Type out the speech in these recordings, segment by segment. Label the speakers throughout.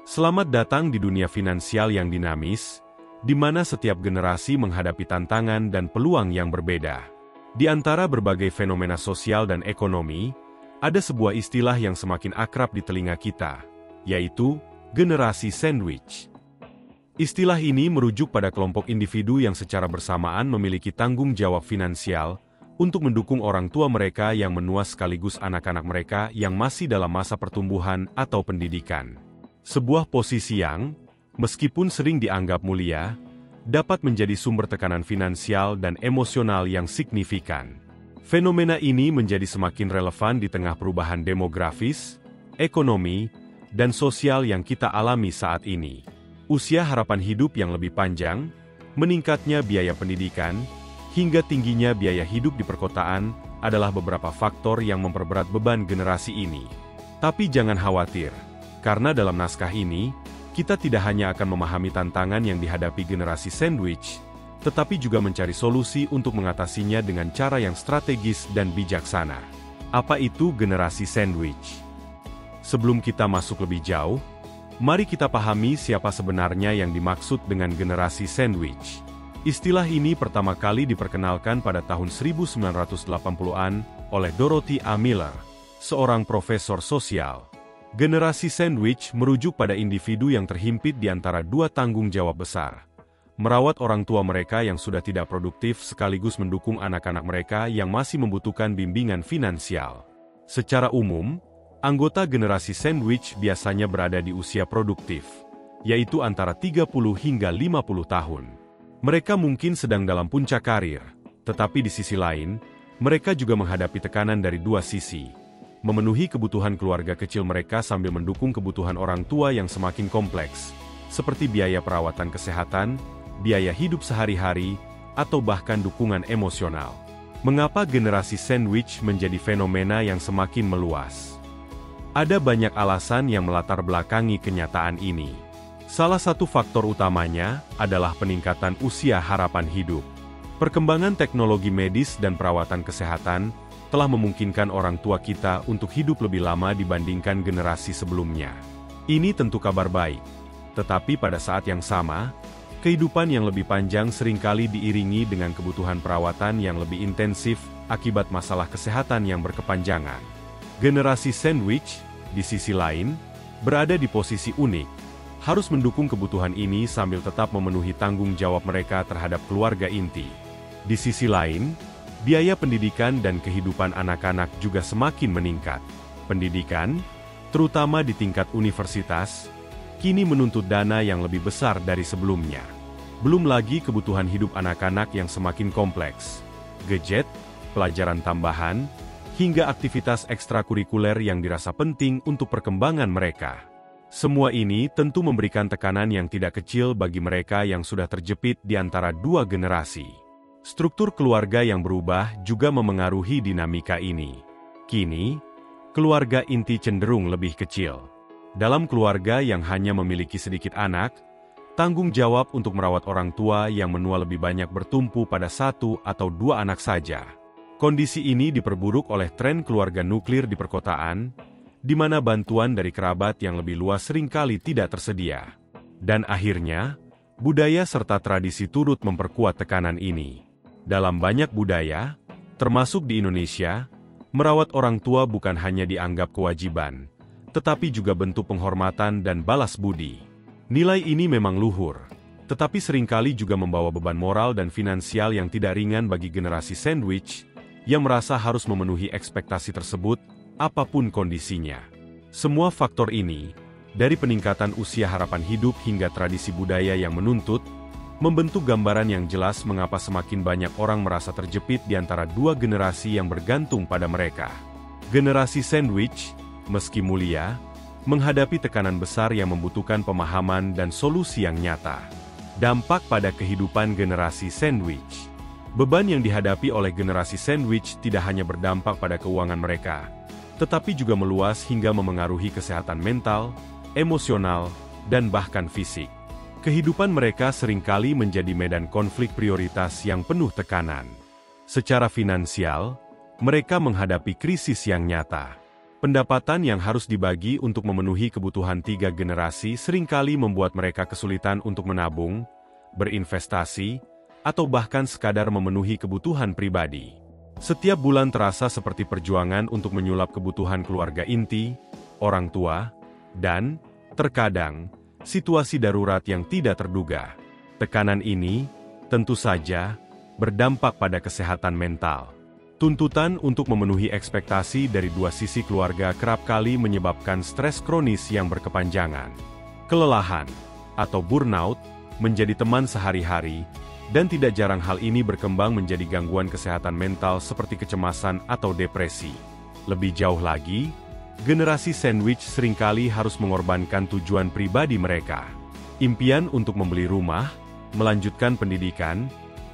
Speaker 1: Selamat datang di dunia finansial yang dinamis, di mana setiap generasi menghadapi tantangan dan peluang yang berbeda. Di antara berbagai fenomena sosial dan ekonomi, ada sebuah istilah yang semakin akrab di telinga kita, yaitu generasi sandwich. Istilah ini merujuk pada kelompok individu yang secara bersamaan memiliki tanggung jawab finansial untuk mendukung orang tua mereka yang menua sekaligus anak-anak mereka yang masih dalam masa pertumbuhan atau pendidikan. Sebuah posisi yang, meskipun sering dianggap mulia, dapat menjadi sumber tekanan finansial dan emosional yang signifikan. Fenomena ini menjadi semakin relevan di tengah perubahan demografis, ekonomi, dan sosial yang kita alami saat ini. Usia harapan hidup yang lebih panjang, meningkatnya biaya pendidikan, hingga tingginya biaya hidup di perkotaan adalah beberapa faktor yang memperberat beban generasi ini. Tapi jangan khawatir, karena dalam naskah ini, kita tidak hanya akan memahami tantangan yang dihadapi generasi sandwich, tetapi juga mencari solusi untuk mengatasinya dengan cara yang strategis dan bijaksana. Apa itu generasi sandwich? Sebelum kita masuk lebih jauh, mari kita pahami siapa sebenarnya yang dimaksud dengan generasi sandwich. Istilah ini pertama kali diperkenalkan pada tahun 1980-an oleh Dorothy A. Miller, seorang profesor sosial. Generasi sandwich merujuk pada individu yang terhimpit di antara dua tanggung jawab besar. Merawat orang tua mereka yang sudah tidak produktif sekaligus mendukung anak-anak mereka yang masih membutuhkan bimbingan finansial. Secara umum, anggota generasi sandwich biasanya berada di usia produktif, yaitu antara 30 hingga 50 tahun. Mereka mungkin sedang dalam puncak karir, tetapi di sisi lain, mereka juga menghadapi tekanan dari dua sisi. Memenuhi kebutuhan keluarga kecil mereka sambil mendukung kebutuhan orang tua yang semakin kompleks, seperti biaya perawatan kesehatan, biaya hidup sehari-hari, atau bahkan dukungan emosional. Mengapa generasi sandwich menjadi fenomena yang semakin meluas? Ada banyak alasan yang melatar belakangi kenyataan ini. Salah satu faktor utamanya adalah peningkatan usia harapan hidup. Perkembangan teknologi medis dan perawatan kesehatan telah memungkinkan orang tua kita untuk hidup lebih lama dibandingkan generasi sebelumnya. Ini tentu kabar baik, tetapi pada saat yang sama, kehidupan yang lebih panjang seringkali diiringi dengan kebutuhan perawatan yang lebih intensif akibat masalah kesehatan yang berkepanjangan. Generasi sandwich, di sisi lain, berada di posisi unik, harus mendukung kebutuhan ini sambil tetap memenuhi tanggung jawab mereka terhadap keluarga inti. Di sisi lain, biaya pendidikan dan kehidupan anak-anak juga semakin meningkat. Pendidikan, terutama di tingkat universitas, kini menuntut dana yang lebih besar dari sebelumnya. Belum lagi kebutuhan hidup anak-anak yang semakin kompleks. Gadget, pelajaran tambahan, hingga aktivitas ekstrakurikuler yang dirasa penting untuk perkembangan mereka. Semua ini tentu memberikan tekanan yang tidak kecil bagi mereka yang sudah terjepit di antara dua generasi. Struktur keluarga yang berubah juga memengaruhi dinamika ini. Kini, keluarga inti cenderung lebih kecil. Dalam keluarga yang hanya memiliki sedikit anak, tanggung jawab untuk merawat orang tua yang menua lebih banyak bertumpu pada satu atau dua anak saja. Kondisi ini diperburuk oleh tren keluarga nuklir di perkotaan, di mana bantuan dari kerabat yang lebih luas seringkali tidak tersedia. Dan akhirnya, budaya serta tradisi turut memperkuat tekanan ini. Dalam banyak budaya, termasuk di Indonesia, merawat orang tua bukan hanya dianggap kewajiban, tetapi juga bentuk penghormatan dan balas budi. Nilai ini memang luhur, tetapi seringkali juga membawa beban moral dan finansial yang tidak ringan bagi generasi sandwich, yang merasa harus memenuhi ekspektasi tersebut, apapun kondisinya. Semua faktor ini, dari peningkatan usia harapan hidup hingga tradisi budaya yang menuntut, membentuk gambaran yang jelas mengapa semakin banyak orang merasa terjepit di antara dua generasi yang bergantung pada mereka. Generasi sandwich, meski mulia, menghadapi tekanan besar yang membutuhkan pemahaman dan solusi yang nyata. Dampak pada kehidupan generasi sandwich. Beban yang dihadapi oleh generasi sandwich tidak hanya berdampak pada keuangan mereka, tetapi juga meluas hingga memengaruhi kesehatan mental, emosional, dan bahkan fisik. Kehidupan mereka seringkali menjadi medan konflik prioritas yang penuh tekanan. Secara finansial, mereka menghadapi krisis yang nyata. Pendapatan yang harus dibagi untuk memenuhi kebutuhan 3 generasi seringkali membuat mereka kesulitan untuk menabung, berinvestasi, atau bahkan sekadar memenuhi kebutuhan pribadi. Setiap bulan terasa seperti perjuangan untuk menyulap kebutuhan keluarga inti, orang tua, dan, terkadang, situasi darurat yang tidak terduga. Tekanan ini, tentu saja, berdampak pada kesehatan mental. Tuntutan untuk memenuhi ekspektasi dari dua sisi keluarga kerap kali menyebabkan stres kronis yang berkepanjangan. Kelelahan, atau burnout, menjadi teman sehari-hari, dan tidak jarang hal ini berkembang menjadi gangguan kesehatan mental seperti kecemasan atau depresi. Lebih jauh lagi, generasi sandwich seringkali harus mengorbankan tujuan pribadi mereka. Impian untuk membeli rumah, melanjutkan pendidikan,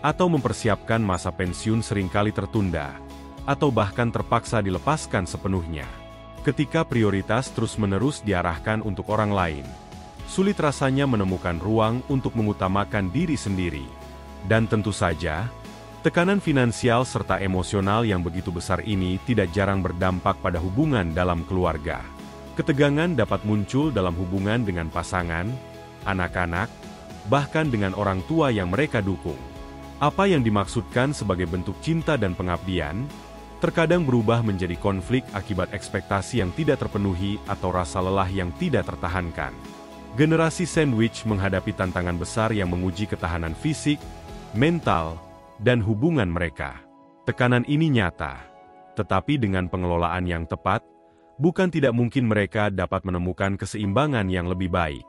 Speaker 1: atau mempersiapkan masa pensiun seringkali tertunda, atau bahkan terpaksa dilepaskan sepenuhnya. Ketika prioritas terus-menerus diarahkan untuk orang lain, sulit rasanya menemukan ruang untuk mengutamakan diri sendiri. Dan tentu saja, tekanan finansial serta emosional yang begitu besar ini tidak jarang berdampak pada hubungan dalam keluarga. Ketegangan dapat muncul dalam hubungan dengan pasangan, anak-anak, bahkan dengan orang tua yang mereka dukung. Apa yang dimaksudkan sebagai bentuk cinta dan pengabdian, terkadang berubah menjadi konflik akibat ekspektasi yang tidak terpenuhi atau rasa lelah yang tidak tertahankan. Generasi sandwich menghadapi tantangan besar yang menguji ketahanan fisik, mental, dan hubungan mereka. Tekanan ini nyata, tetapi dengan pengelolaan yang tepat, bukan tidak mungkin mereka dapat menemukan keseimbangan yang lebih baik.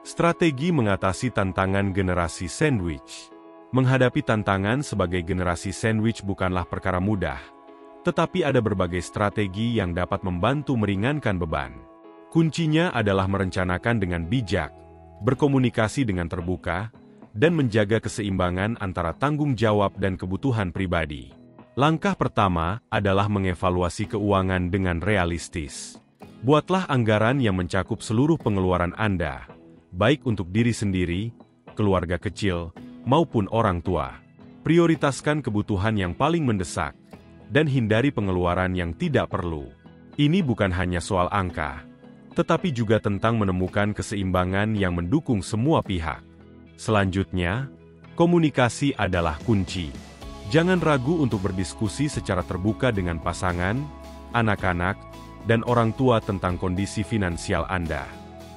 Speaker 1: Strategi mengatasi tantangan generasi sandwich. Menghadapi tantangan sebagai generasi sandwich bukanlah perkara mudah, tetapi ada berbagai strategi yang dapat membantu meringankan beban. Kuncinya adalah merencanakan dengan bijak, berkomunikasi dengan terbuka, dan menjaga keseimbangan antara tanggung jawab dan kebutuhan pribadi. Langkah pertama adalah mengevaluasi keuangan dengan realistis. Buatlah anggaran yang mencakup seluruh pengeluaran Anda, baik untuk diri sendiri, keluarga kecil, maupun orang tua. Prioritaskan kebutuhan yang paling mendesak, dan hindari pengeluaran yang tidak perlu. Ini bukan hanya soal angka, tetapi juga tentang menemukan keseimbangan yang mendukung semua pihak. Selanjutnya, komunikasi adalah kunci. Jangan ragu untuk berdiskusi secara terbuka dengan pasangan, anak-anak, dan orang tua tentang kondisi finansial Anda.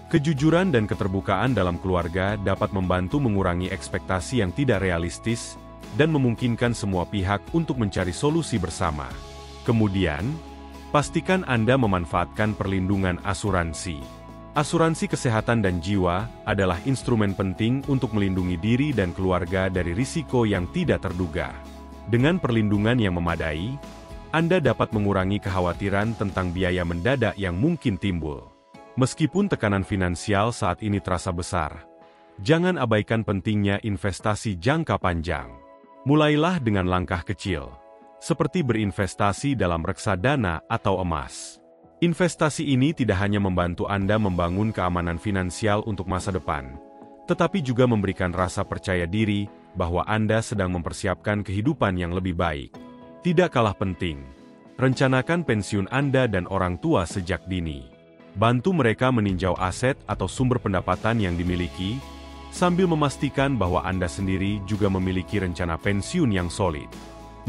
Speaker 1: Kejujuran dan keterbukaan dalam keluarga dapat membantu mengurangi ekspektasi yang tidak realistis dan memungkinkan semua pihak untuk mencari solusi bersama. Kemudian, pastikan Anda memanfaatkan perlindungan asuransi. Asuransi kesehatan dan jiwa adalah instrumen penting untuk melindungi diri dan keluarga dari risiko yang tidak terduga. Dengan perlindungan yang memadai, Anda dapat mengurangi kekhawatiran tentang biaya mendadak yang mungkin timbul. Meskipun tekanan finansial saat ini terasa besar, jangan abaikan pentingnya investasi jangka panjang. Mulailah dengan langkah kecil, seperti berinvestasi dalam reksadana atau emas. Investasi ini tidak hanya membantu Anda membangun keamanan finansial untuk masa depan, tetapi juga memberikan rasa percaya diri bahwa Anda sedang mempersiapkan kehidupan yang lebih baik. Tidak kalah penting, rencanakan pensiun Anda dan orang tua sejak dini. Bantu mereka meninjau aset atau sumber pendapatan yang dimiliki, sambil memastikan bahwa Anda sendiri juga memiliki rencana pensiun yang solid.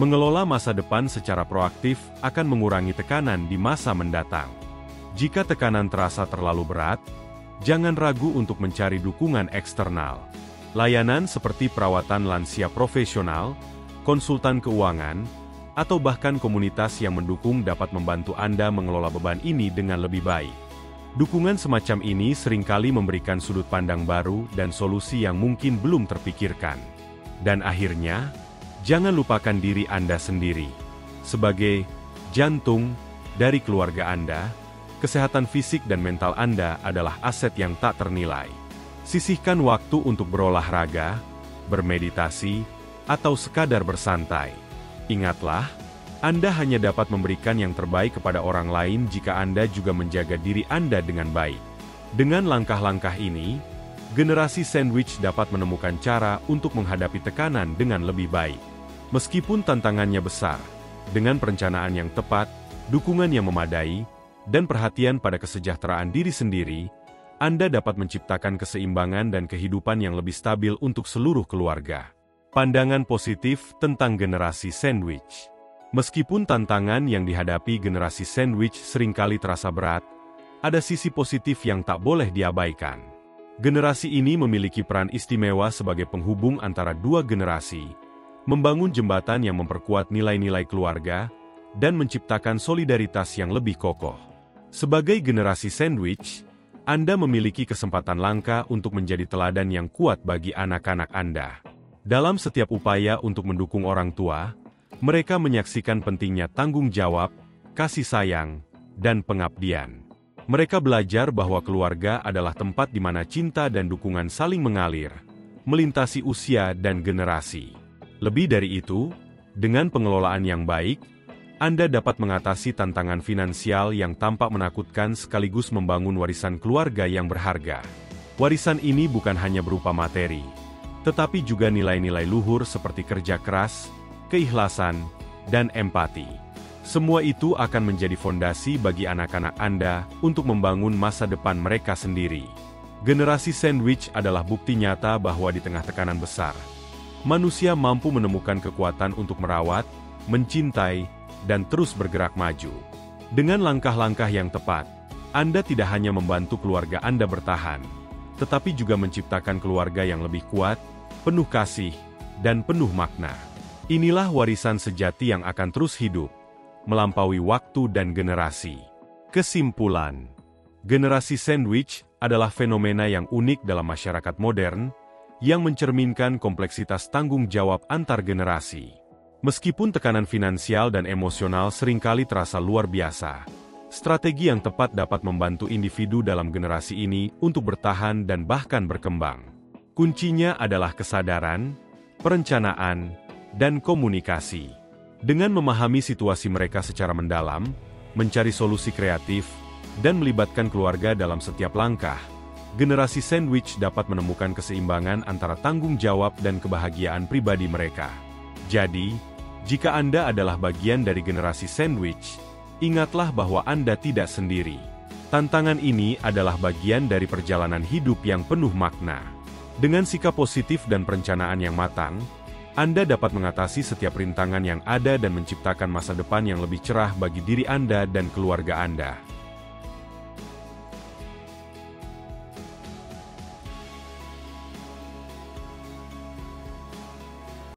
Speaker 1: Mengelola masa depan secara proaktif akan mengurangi tekanan di masa mendatang. Jika tekanan terasa terlalu berat, jangan ragu untuk mencari dukungan eksternal. Layanan seperti perawatan lansia profesional, konsultan keuangan, atau bahkan komunitas yang mendukung dapat membantu Anda mengelola beban ini dengan lebih baik. Dukungan semacam ini seringkali memberikan sudut pandang baru dan solusi yang mungkin belum terpikirkan. Dan akhirnya, jangan lupakan diri Anda sendiri. Sebagai jantung dari keluarga Anda, kesehatan fisik dan mental Anda adalah aset yang tak ternilai. Sisihkan waktu untuk berolahraga, bermeditasi, atau sekadar bersantai. Ingatlah, Anda hanya dapat memberikan yang terbaik kepada orang lain jika Anda juga menjaga diri Anda dengan baik. Dengan langkah-langkah ini, generasi sandwich dapat menemukan cara untuk menghadapi tekanan dengan lebih baik. Meskipun tantangannya besar, dengan perencanaan yang tepat, dukungan yang memadai, dan perhatian pada kesejahteraan diri sendiri, Anda dapat menciptakan keseimbangan dan kehidupan yang lebih stabil untuk seluruh keluarga. Pandangan positif tentang generasi sandwich. Meskipun tantangan yang dihadapi generasi sandwich seringkali terasa berat, ada sisi positif yang tak boleh diabaikan. Generasi ini memiliki peran istimewa sebagai penghubung antara dua generasi, membangun jembatan yang memperkuat nilai-nilai keluarga, dan menciptakan solidaritas yang lebih kokoh. Sebagai generasi sandwich, Anda memiliki kesempatan langka untuk menjadi teladan yang kuat bagi anak-anak Anda. Dalam setiap upaya untuk mendukung orang tua, mereka menyaksikan pentingnya tanggung jawab, kasih sayang, dan pengabdian. Mereka belajar bahwa keluarga adalah tempat di mana cinta dan dukungan saling mengalir, melintasi usia dan generasi. Lebih dari itu, dengan pengelolaan yang baik, Anda dapat mengatasi tantangan finansial yang tampak menakutkan sekaligus membangun warisan keluarga yang berharga. Warisan ini bukan hanya berupa materi, tetapi juga nilai-nilai luhur seperti kerja keras, keikhlasan, dan empati. Semua itu akan menjadi fondasi bagi anak-anak Anda untuk membangun masa depan mereka sendiri. Generasi sandwich adalah bukti nyata bahwa di tengah tekanan besar, manusia mampu menemukan kekuatan untuk merawat, mencintai, dan terus bergerak maju. Dengan langkah-langkah yang tepat, Anda tidak hanya membantu keluarga Anda bertahan, tetapi juga menciptakan keluarga yang lebih kuat, penuh kasih, dan penuh makna. Inilah warisan sejati yang akan terus hidup, melampaui waktu dan generasi. Kesimpulan, generasi sandwich adalah fenomena yang unik dalam masyarakat modern, yang mencerminkan kompleksitas tanggung jawab antar generasi. Meskipun tekanan finansial dan emosional seringkali terasa luar biasa, strategi yang tepat dapat membantu individu dalam generasi ini untuk bertahan dan bahkan berkembang. Kuncinya adalah kesadaran, perencanaan, dan komunikasi. Dengan memahami situasi mereka secara mendalam, mencari solusi kreatif, dan melibatkan keluarga dalam setiap langkah, generasi sandwich dapat menemukan keseimbangan antara tanggung jawab dan kebahagiaan pribadi mereka. Jadi, jika Anda adalah bagian dari generasi sandwich, ingatlah bahwa Anda tidak sendiri. Tantangan ini adalah bagian dari perjalanan hidup yang penuh makna. Dengan sikap positif dan perencanaan yang matang, Anda dapat mengatasi setiap rintangan yang ada dan menciptakan masa depan yang lebih cerah bagi diri Anda dan keluarga Anda.